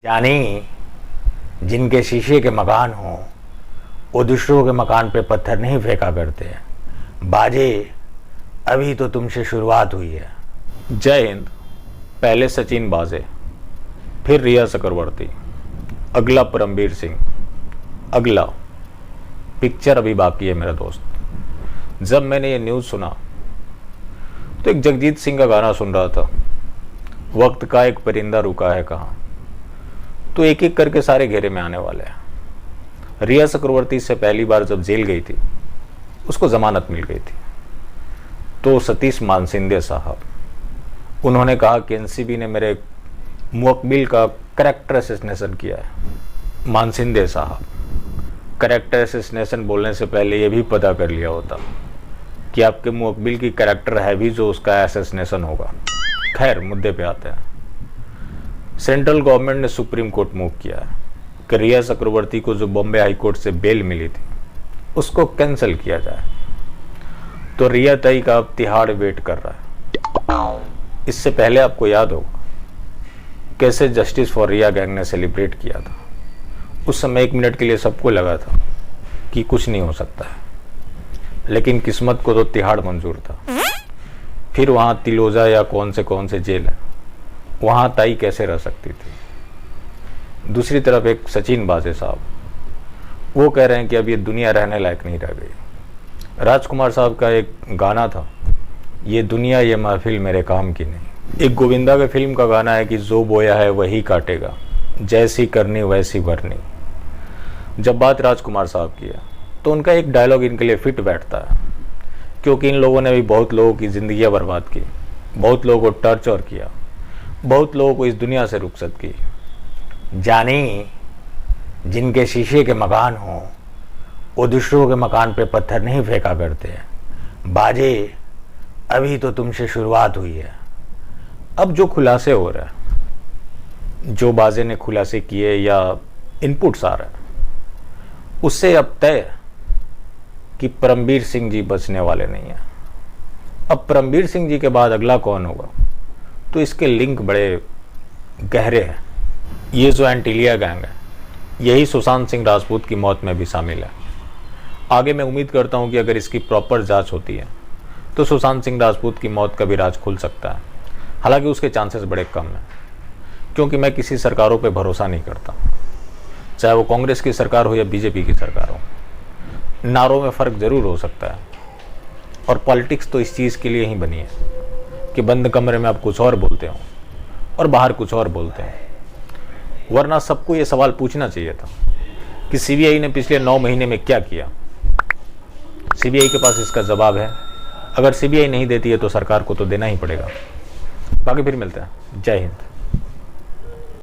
यानी जिनके शीशे के मकान हों वो दूसरों के मकान पे पत्थर नहीं फेंका करते। बाजे अभी तो तुमसे शुरुआत हुई है। जय हिंद। पहले सचिन बाजे, फिर रिया चक्रवर्ती, अगला परमवीर सिंह, अगला पिक्चर अभी बाकी है मेरा दोस्त। जब मैंने ये न्यूज़ सुना तो एक जगजीत सिंह का गाना सुन रहा था, वक्त का एक परिंदा रुका है कहाँ। तो एक एक करके सारे घेरे में आने वाले हैं। रिया चक्रवर्ती से पहली बार जब जेल गई थी उसको जमानत मिल गई थी, तो सतीश मानसिंदे साहब उन्होंने कहा कि एनसीबी ने मेरे मुवक्किल का कैरेक्टर असैसिनेशन किया है। मानसिंदे साहब, कैरेक्टर असैसिनेशन बोलने से पहले ये भी पता कर लिया होता कि आपके मुवक्किल की कैरेक्टर है भी जो उसका असैसिनेशन होगा। खैर, मुद्दे पे आते हैं। सेंट्रल गवर्नमेंट ने सुप्रीम कोर्ट मूव किया है कि रिया चक्रवर्ती को जो बॉम्बे हाई कोर्ट से बेल मिली थी उसको कैंसिल किया जाए। तो रिया ताई का अब तिहाड़ वेट कर रहा है। इससे पहले आपको याद होगा कैसे जस्टिस फॉर रिया गैंग ने सेलिब्रेट किया था। उस समय 1 मिनट के लिए सबको लगा था कि कुछ नहीं हो सकता है, लेकिन किस्मत को तो तिहाड़ मंजूर था। फिर वहां तिलोजा या कौन से जेल है, वहां ताई कैसे रह सकती थी। दूसरी तरफ एक सचिन बाजे साहब, वो कह रहे हैं कि अब ये दुनिया रहने लायक नहीं रह गई। राजकुमार साहब का एक गाना था, ये दुनिया ये महफिल मेरे काम की नहीं। एक गोविंदा के फिल्म का गाना है कि जो बोया है वही काटेगा, जैसी करनी वैसी भरनी। जब बात राजकुमार साहब की है तो उनका एक डायलॉग इनके लिए फिट बैठता है, क्योंकि इन लोगों ने भी बहुत लोगों की जिंदगियां बर्बाद की, बहुत लोगों को टॉर्चर किया, बहुत लोगों को इस दुनिया से रुखसत की। जानी जिनके शीशे के मकान हों वो दूसरों के मकान पे पत्थर नहीं फेंका करते। बाजे अभी तो तुमसे शुरुआत हुई है। अब जो खुलासे हो रहे हैं, जो बाजे ने खुलासे किए या इनपुट्स आ रहे हैं, उससे अब तय कि परमवीर सिंह जी बचने वाले नहीं हैं। अब परमवीर सिंह जी के बाद अगला कौन होगा, तो इसके लिंक बड़े गहरे हैं। ये जो एंटीलिया गैंग है, यही सुशांत सिंह राजपूत की मौत में भी शामिल है। आगे मैं उम्मीद करता हूं कि अगर इसकी प्रॉपर जांच होती है तो सुशांत सिंह राजपूत की मौत का भी राज खुल सकता है। हालांकि उसके चांसेस बड़े कम हैं, क्योंकि मैं किसी सरकारों पे भरोसा नहीं करता, चाहे वो कांग्रेस की सरकार हो या बीजेपी की सरकार हो। नारों में फ़र्क ज़रूर हो सकता है, और पॉलिटिक्स तो इस चीज़ के लिए ही बनी है कि बंद कमरे में आप कुछ और बोलते हो और बाहर कुछ और बोलते हैं। वरना सबको ये सवाल पूछना चाहिए था कि सीबीआई ने पिछले 9 महीने में क्या किया। सीबीआई के पास इसका जवाब है। अगर सीबीआई नहीं देती है तो सरकार को तो देना ही पड़ेगा। बाकी फिर मिलते हैं। जय हिंद।